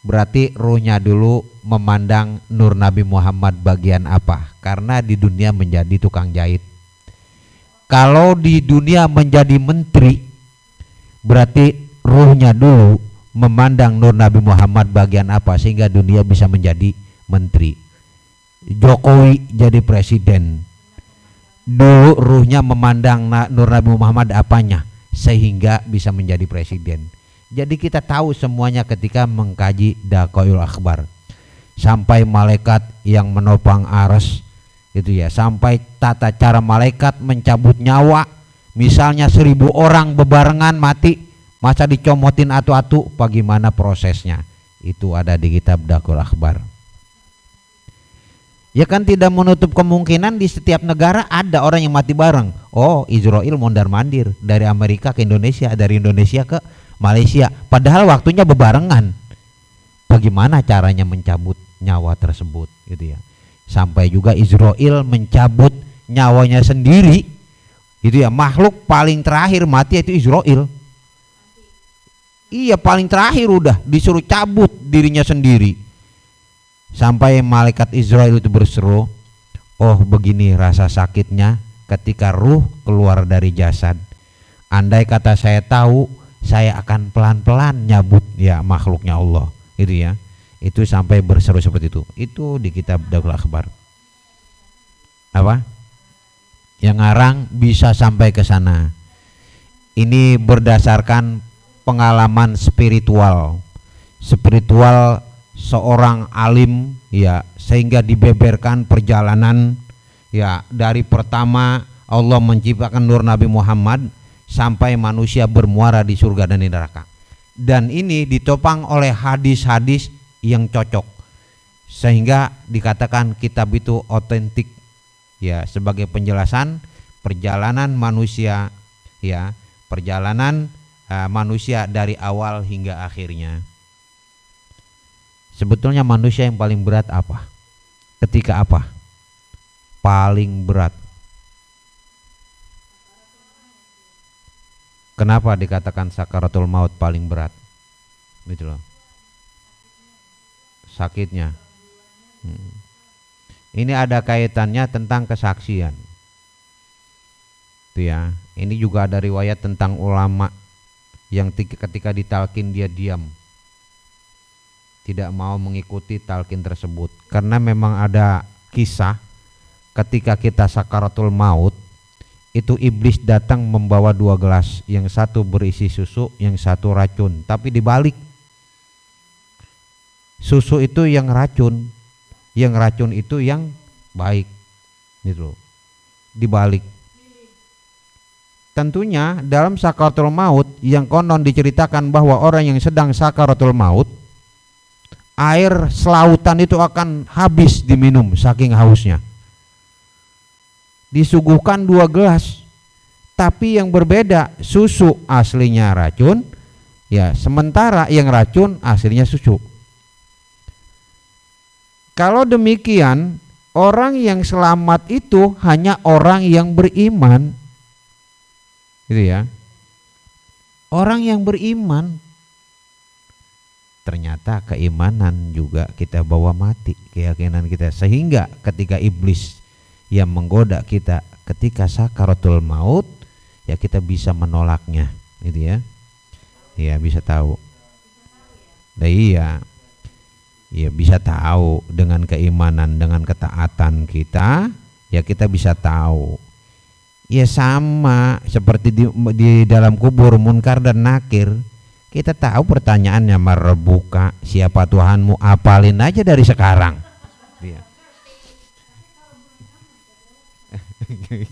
S1: berarti ruhnya dulu memandang nur Nabi Muhammad bagian apa, karena di dunia menjadi tukang jahit. Kalau di dunia menjadi menteri, berarti ruhnya dulu memandang nur Nabi Muhammad bagian apa sehingga dunia bisa menjadi menteri. Jokowi jadi presiden, dulu ruhnya memandang nur Nabi Muhammad apanya sehingga bisa menjadi presiden. Jadi kita tahu semuanya ketika mengkaji Daqaul Akhbar. Sampai malaikat yang menopang arsy itu ya, sampai tata cara malaikat mencabut nyawa. Misalnya 1000 orang bebarengan mati, masa dicomotin atu-atu, bagaimana prosesnya? Itu ada di kitab Daqaul Akhbar. Ya kan tidak menutup kemungkinan di setiap negara ada orang yang mati bareng. Oh, Israel mondar-mandir dari Amerika ke Indonesia, dari Indonesia ke Malaysia, padahal waktunya bebarengan. Bagaimana caranya mencabut nyawa tersebut gitu ya. Sampai juga Israel mencabut nyawanya sendiri. Itu ya, makhluk paling terakhir mati itu Israel. Iya, paling terakhir udah disuruh cabut dirinya sendiri. Sampai malaikat Israel itu berseru, oh begini rasa sakitnya ketika ruh keluar dari jasad. Andai kata saya tahu, saya akan pelan-pelan nyabut ya makhluknya Allah. Itu ya, itu sampai berseru seperti itu. Itu di kitab Daqaul Akhbar. Apa? Yang ngarang bisa sampai ke sana. Ini berdasarkan pengalaman spiritual seorang alim ya, sehingga dibeberkan perjalanan ya dari pertama Allah menciptakan nur Nabi Muhammad sampai manusia bermuara di surga dan di neraka. Dan ini ditopang oleh hadis-hadis yang cocok sehingga dikatakan kitab itu otentik ya, sebagai penjelasan perjalanan manusia ya, perjalanan manusia dari awal hingga akhirnya. Sebetulnya manusia yang paling berat apa? Ketika apa? Paling berat. Kenapa dikatakan sakaratul maut paling berat? Gitu loh. Sakitnya. Ini ada kaitannya tentang kesaksian. Itu ya. Ini juga ada riwayat tentang ulama yang ketika ditalkin dia diam, tidak mau mengikuti talqin tersebut, karena memang ada kisah ketika kita sakaratul maut itu iblis datang membawa 2 gelas, yang satu berisi susu, yang satu racun, tapi dibalik. Susu itu yang racun itu yang baik, gitu. Dibalik. Tentunya dalam sakaratul maut yang konon diceritakan bahwa orang yang sedang sakaratul maut, air selautan itu akan habis diminum saking hausnya. Disuguhkan 2 gelas, tapi yang berbeda, susu aslinya racun ya, sementara yang racun aslinya susu. Kalau demikian, orang yang selamat itu hanya orang yang beriman, gitu ya, orang yang beriman. Ternyata keimanan juga kita bawa mati, keyakinan kita, sehingga ketika iblis yang menggoda kita ketika sakaratul maut ya kita bisa menolaknya, gitu ya. Iya, bisa tahu. Nah, iya bisa tahu dengan keimanan, dengan ketaatan kita ya kita bisa tahu. Ya sama seperti di dalam kubur munkar dan nakir. Kita tahu pertanyaannya, marbuka, siapa Tuhanmu, apalin aja dari sekarang. Iya.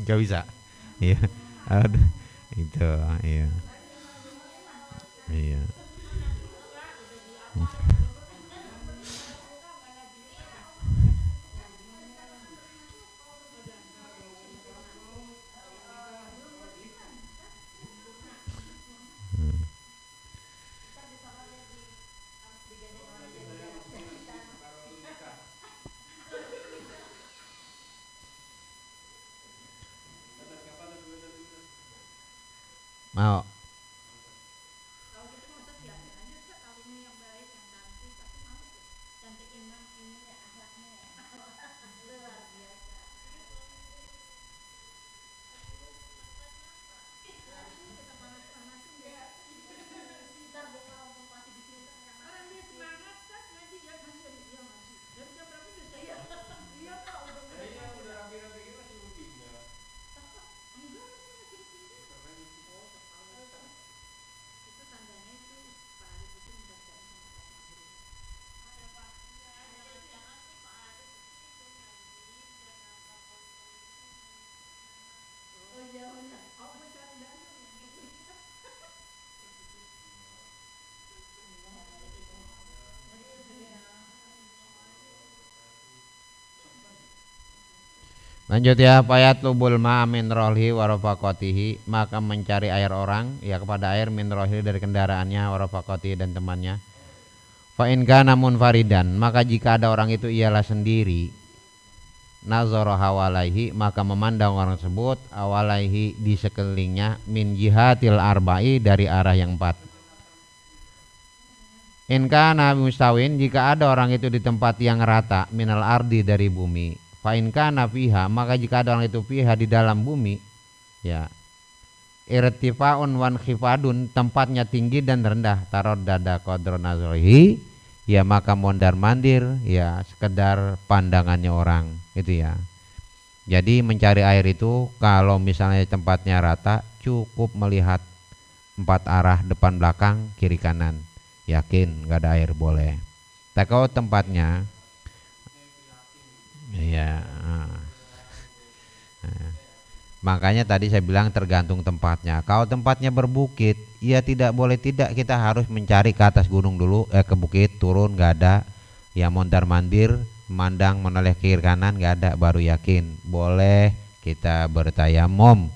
S1: Gak bisa. Iya. Aduh, itu iya. Iya. Mau. Lanjut ya, payat lubul ma min rohi warofakoti, maka mencari air orang ya kepada air min rohi dari kendaraannya warofakoti dan temannya. Fa in kana munfaridan, maka jika ada orang itu ialah sendiri, nazara hawalaihi, maka memandang orang tersebut awalaihi di sekelilingnya min jihatil arba'i dari arah yang 4. In kana mustawin, jika ada orang itu di tempat yang rata minal ardi dari bumi. Fa in kana fiha, maka jika ada orang itu fiha di dalam bumi, ya irtifaun wan khifadun, tempatnya tinggi dan rendah, taroddada qadra nazrihi, ya maka mondar mandir ya sekedar pandangannya orang itu ya. Jadi mencari air itu kalau misalnya tempatnya rata cukup melihat 4 arah, depan belakang kiri kanan, yakin nggak ada air boleh. Tapi kalau tempatnya ya makanya tadi saya bilang tergantung tempatnya. Kalau tempatnya berbukit, ya tidak boleh tidak, kita harus mencari ke atas gunung dulu, ke bukit, turun nggak ada, ya mondar mandir, mandang menoleh kiri kanan nggak ada, baru yakin boleh kita bertayamum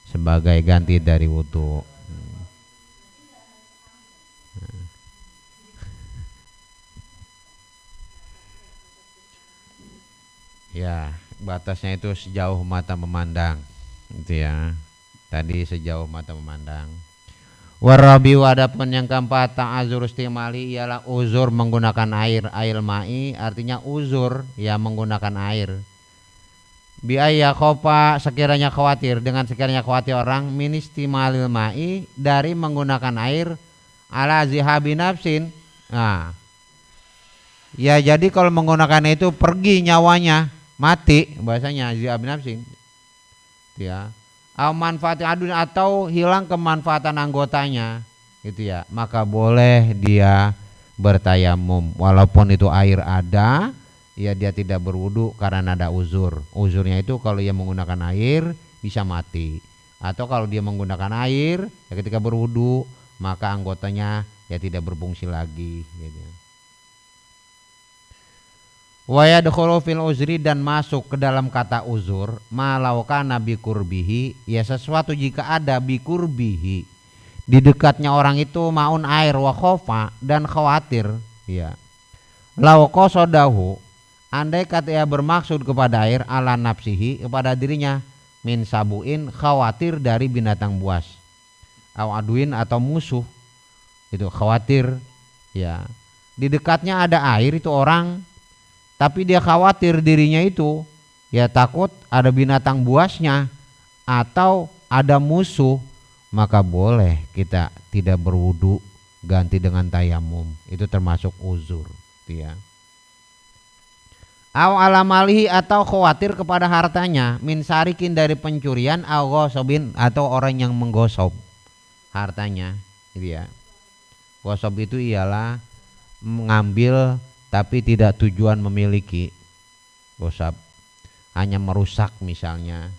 S1: sebagai ganti dari wudhu. Ya, batasnya itu sejauh mata memandang, itu ya. Tadi sejauh mata memandang. Warabi, adapun yang keempat ta'azur istimali ialah uzur menggunakan air mai, artinya uzur ya menggunakan air. Biaya khofa, sekiranya khawatir, dengan sekiranya khawatir orang min istimalil mai, dari menggunakan air ala zihabi nafsin. Nah, ya jadi kalau menggunakan itu pergi nyawanya, mati bahasanya zihabi nafsin. Ya. Manfaat adun, atau hilang kemanfaatan anggotanya gitu ya, maka boleh dia bertayamum walaupun itu air ada, ya dia tidak berwudu karena ada uzur. Uzurnya itu kalau ia menggunakan air bisa mati, atau kalau dia menggunakan air ya ketika berwudu maka anggotanya ya tidak berfungsi lagi gitu. Wa yadkhulu fil uzri, dan masuk ke dalam kata uzur malauka nabi kurbihi, ya sesuatu jika ada bikurbihi di dekatnya orang itu maun air, wa khofa, dan khawatir ya. Lau qasodahu, andai kata ia bermaksud kepada air, ala nafsihi, kepada dirinya, min sabuin, khawatir dari binatang buas, au aduin, atau musuh, itu khawatir ya. Di dekatnya ada air itu orang, tapi dia khawatir dirinya itu ya takut ada binatang buasnya atau ada musuh, maka boleh kita tidak berwudu, ganti dengan tayamum. Itu termasuk uzur ya. Aw alamalihi, atau khawatir kepada hartanya, min sarikin, dari pencurian, aw ghasobin, atau orang yang menggosob hartanya gitu ya. Ghosob itu ialah mengambil tapi tidak tujuan memiliki. Gosab hanya merusak, misalnya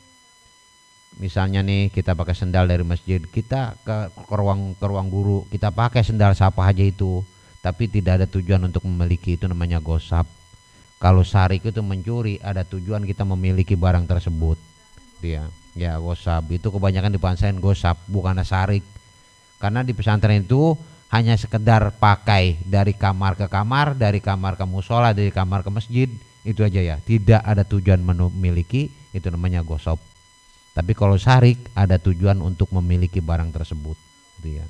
S1: Misalnya nih kita pakai sendal dari masjid, kita ke ruang guru, kita pakai sendal siapa aja itu, tapi tidak ada tujuan untuk memiliki, itu namanya gosap. Kalau sarik itu mencuri, ada tujuan kita memiliki barang tersebut. Dia, ya gosap itu kebanyakan di pesantren gosap, bukan sarik. Karena di pesantren itu hanya sekedar pakai dari kamar ke kamar, dari kamar ke musola, dari kamar ke masjid, itu aja ya. Tidak ada tujuan memiliki, itu namanya gosap. Tapi kalau sarik ada tujuan untuk memiliki barang tersebut, gitu ya.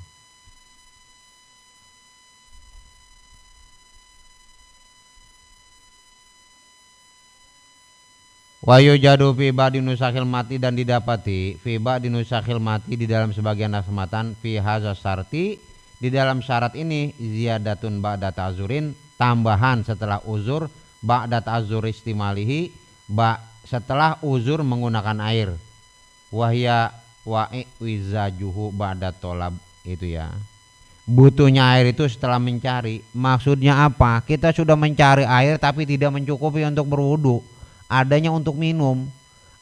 S1: Wayu jadu fi ba'di nusakhil mati, dan didapati fi ba'di nusakhil mati di dalam sebagian naskah fi hadza syarti, di dalam syarat ini ziyadatun ba'da ta'zurin, tambahan setelah uzur, ba'da ta'zur istimalihi, setelah uzur menggunakan air. Wahya wa'i wizajuhu ba'da tolab, itu ya. Butuhnya air itu setelah mencari. Maksudnya apa? Kita sudah mencari air tapi tidak mencukupi untuk berwudu, adanya untuk minum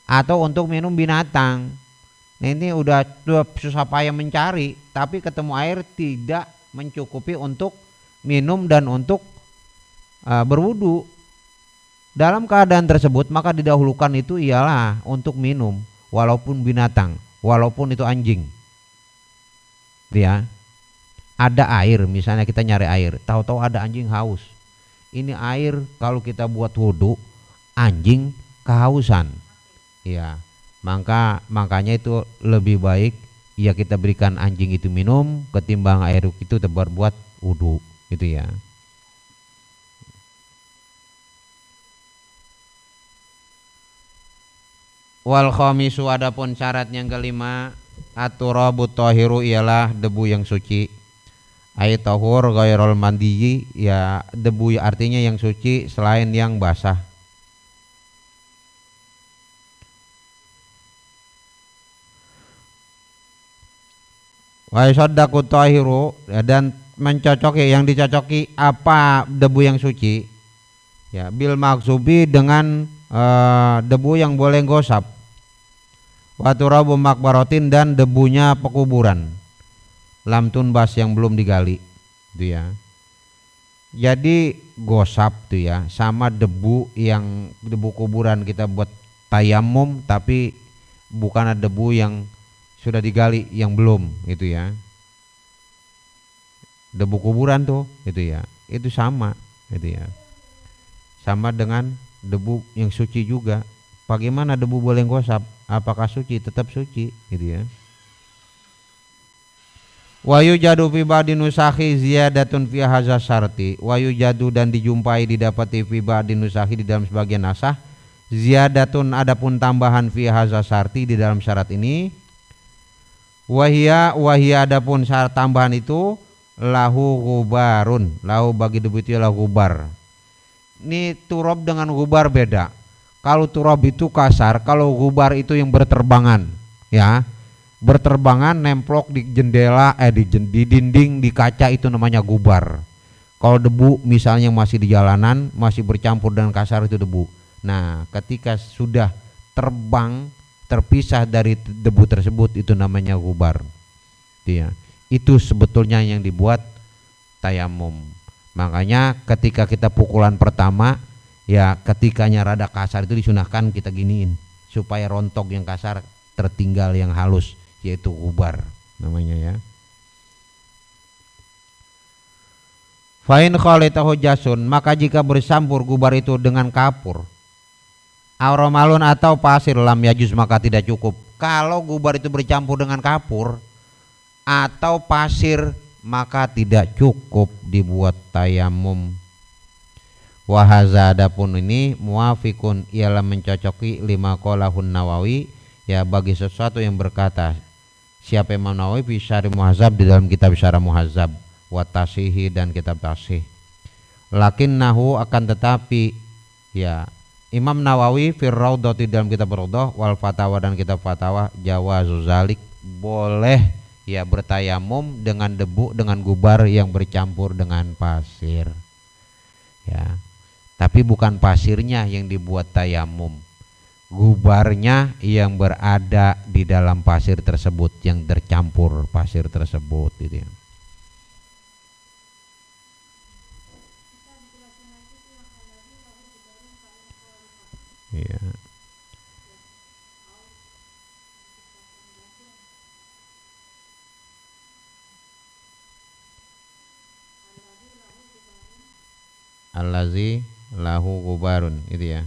S1: atau untuk minum binatang. Nah ini udah susah payah mencari, tapi ketemu air tidak mencukupi untuk minum dan untuk berwudu. Dalam keadaan tersebut maka didahulukan itu ialah untuk minum, walaupun binatang, walaupun itu anjing. Ya, ada air, misalnya kita nyari air, tahu-tahu ada anjing haus. Ini air kalau kita buat wudu, anjing kehausan. Ya, makanya itu lebih baik ya kita berikan anjing itu minum ketimbang air itu buat wudu, itu ya. Wal khamisu, adapun syarat yang kelima, aturabu tahiru, ialah debu yang suci. Ay tahur ghairul mandi, ya debu artinya yang suci selain yang basah. Wa yasaddaqu tahiru, dan mencocoki, yang dicocoki apa debu yang suci, ya bil maksubi, dengan debu yang boleh gosap. Wa turabu makbaratin, dan debunya pekuburan. Lam tunbas, yang belum digali, itu ya. Jadi gosap tuh ya, sama debu yang debu kuburan kita buat tayamum, tapi bukan ada debu yang sudah digali yang belum, itu ya. Debu kuburan tuh, itu ya. Itu sama, itu ya. Sama dengan debu yang suci juga. Bagaimana debu boleh gosap? Apakah suci? Tetap suci, gitu ya. Wa yujadu fi ba'di nusakhi ziyadatun fi hadza syarti. Wa yujadu, dan dijumpai, didapati fi ba'di nusakhi, di dalam sebagian nasah, ziyadatun, adapun tambahan fi hadza syarti, di dalam syarat ini. Wahia adapun syarat tambahan itu lahu gubarun, lahu bagi debu itu lahu gubar. Ini turab dengan gubar beda. Kalau turab itu kasar, kalau gubar itu yang berterbangan, ya. Berterbangan nemplok di jendela, di dinding, di kaca, itu namanya gubar. Kalau debu misalnya masih di jalanan, masih bercampur dengan kasar, itu debu. Nah, ketika sudah terbang, terpisah dari debu tersebut, itu namanya gubar. Ya. Itu sebetulnya yang dibuat tayamum. Makanya ketika kita pukulan pertama, ya ketikanya rada kasar itu disunahkan kita giniin supaya rontok yang kasar, tertinggal yang halus, yaitu gubar namanya ya. Fa'in khalitahu jasun, maka jika bercampur gubar itu dengan kapur, aromalun atau pasir, lam yajuz, maka tidak cukup. Kalau gubar itu bercampur dengan kapur atau pasir, maka tidak cukup dibuat tayamum. Wahaza, adapun ini muafikun, ialah mencocoki lima qalahun Nawawi, ya bagi sesuatu yang berkata siapa Imam Nawawi fi Syarh Muhadzab, di dalam kitab Syarh Muhadzab, wa tasihi, dan kitab tasih. Lakinnahu, akan tetapi, ya Imam Nawawi fir Raudhah, di dalam kitab Raudhah, wal Fatawa, dan kitab Fatawa, jawazu zalik, boleh ya bertayamum dengan debu, dengan gubar yang bercampur dengan pasir, ya. Tapi bukan pasirnya yang dibuat tayamum, gubarnya yang berada di dalam pasir tersebut, yang tercampur pasir tersebut gitu ya. Iya. Allazi lahu gubarun itu ya.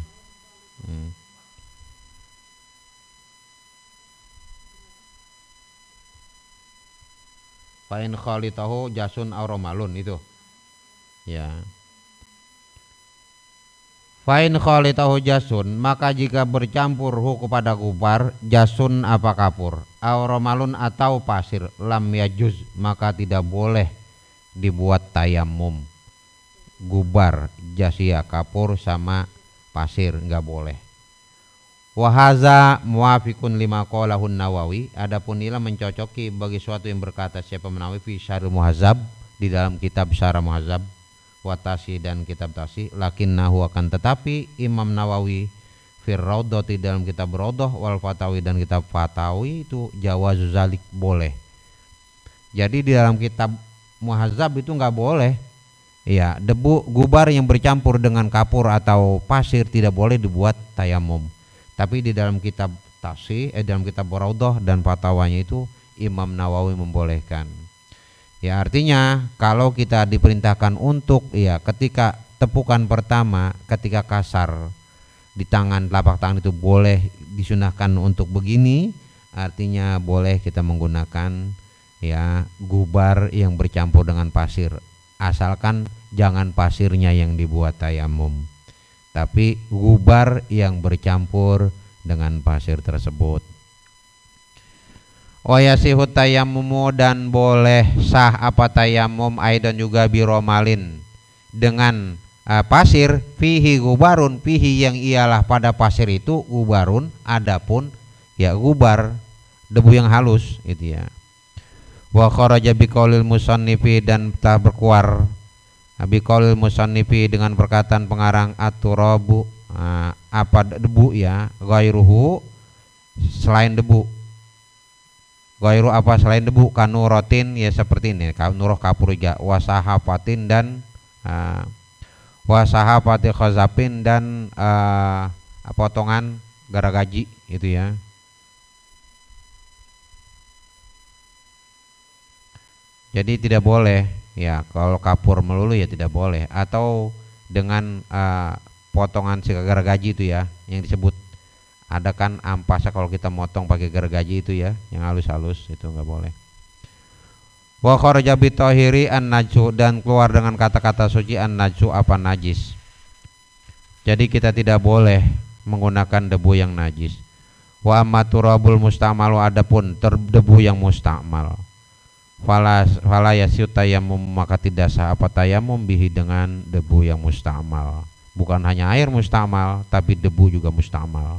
S1: Hmm. Fa'in khalitahu jasun auromalun itu ya. Fa'in khalitahu jasun, maka jika bercampur kepada gubar, jasun apa kapur, auromalun atau pasir, lam yajuz, maka tidak boleh dibuat tayamum. Gubar, jasia, kapur sama pasir nggak boleh. Wahaza muafikun lima qaulahun Nawawi. Adapun inilah mencocoki bagi suatu yang berkata siapa Nawawi fi Syarh Muhazzab, di dalam kitab Syarah Muhazzab, Watasi dan kitab Tasi. Lakinnahu akan tetapi Imam Nawawi fi Raudhah di dalam kitab Raudhah wal Fatawi dan kitab Fatawi itu jawazu zalik boleh. Jadi di dalam kitab Muhazzab itu nggak boleh. Ya, debu gubar yang bercampur dengan kapur atau pasir tidak boleh dibuat tayamum. Tapi di dalam kitab Tafsir, dalam kitab Raudhah dan fatwanya itu Imam Nawawi membolehkan. Ya, artinya kalau kita diperintahkan untuk ya ketika tepukan pertama ketika kasar di tangan telapak tangan itu boleh disunahkan untuk begini, artinya boleh kita menggunakan ya gubar yang bercampur dengan pasir, asalkan jangan pasirnya yang dibuat tayamum, tapi gubar yang bercampur dengan pasir tersebut. Wayasihu tayamumu dan boleh sah apa tayamum aidan juga biromalin dengan pasir fihi gubarun, fihi yang ialah pada pasir itu gubarun, adapun ya gubar debu yang halus itu ya. Wa kharaja biqaulil musannifi dan telah berkeluar biqaulil musannifi dengan perkataan pengarang at-turabu apa debu ya, ghairuhu selain debu, ghairu apa selain debu, kanuratin ya seperti ini, nuroh kapurja, wasahafatin dan wasahafati khazapin dan potongan garagaji itu ya. Jadi tidak boleh ya kalau kapur melulu ya tidak boleh, atau dengan potongan gergaji itu ya yang disebut, ada kan ampasa kalau kita motong pakai gergaji itu ya yang halus-halus itu nggak boleh. Wa kharaja bitahiri an-najsu dan keluar dengan kata-kata suci an-najsu apa najis. Jadi kita tidak boleh menggunakan debu yang najis. Wa amma turabul musta'malu adapun debu yang musta'mal. Fala yasyut tayamum maka tidak sah apa tayamum bihi dengan debu yang musta'mal. Bukan hanya air musta'mal tapi debu juga musta'mal.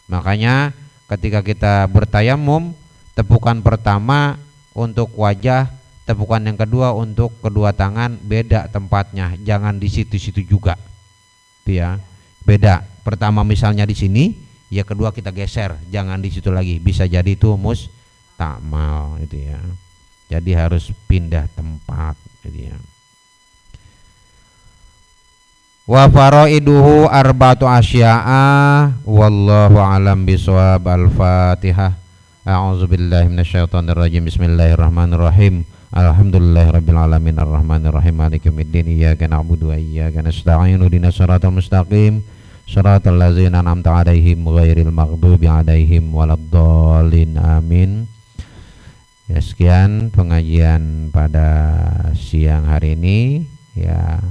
S1: Makanya ketika kita bertayamum, tepukan pertama untuk wajah, tepukan yang kedua untuk kedua tangan beda tempatnya, jangan di situ-situ juga. Ya, beda. Pertama misalnya di sini, ya kedua kita geser, jangan di situ lagi. Bisa jadi itu musta'mal itu ya. Jadi harus pindah tempat gitu ya. Wa faraiduhu arba'atu asya'a wallahu alam bisawab. Al-Fatihah. A'udzubillahi minasyaitonir rajim. Bismillahirrahmanirrahim. Alhamdulillahirabbil alamin arrahmanir rahim maliki yaumiddin iyyaka na'budu wa iyyaka nasta'in ihdinas siratal mustaqim siratal ladzina an'amta 'alaihim ghairil maghdubi 'alaihim waladdallin amin. Ya, sekian pengajian pada siang hari ini ya.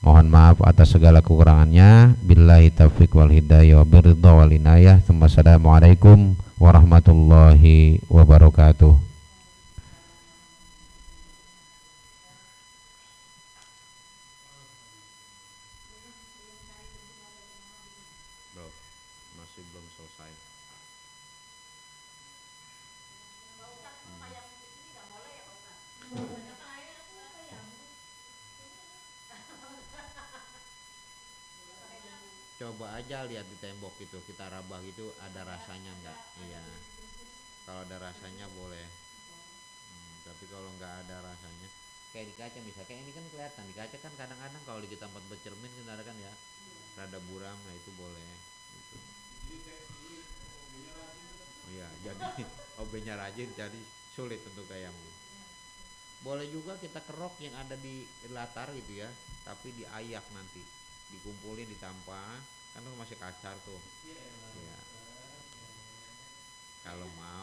S1: Mohon maaf atas segala kekurangannya. Billahi taufiq wal hidayah wa biridha wal inayah. Assalamualaikum warahmatullahi wabarakatuh. Bro, masih belum selesai. Coba coba aja lihat di tembok itu, kita rabah gitu ada rasanya enggak? Iya. Kalau ada rasanya boleh. Tapi kalau nggak ada rasanya, kayak di kaca misalnya, kayak ini kan kelihatan di kaca kan kadang-kadang kalau di tempat bercermin kan ada kan ya, rada buram, nah itu boleh. Gitu. Iya, jadi OB-nya rajin, jadi sulit untuk tayamum. Boleh juga kita kerok yang ada di latar gitu ya, tapi diayak nanti, dikumpulin ditampah, kan itu masih kacar tuh. Ya, kalau mau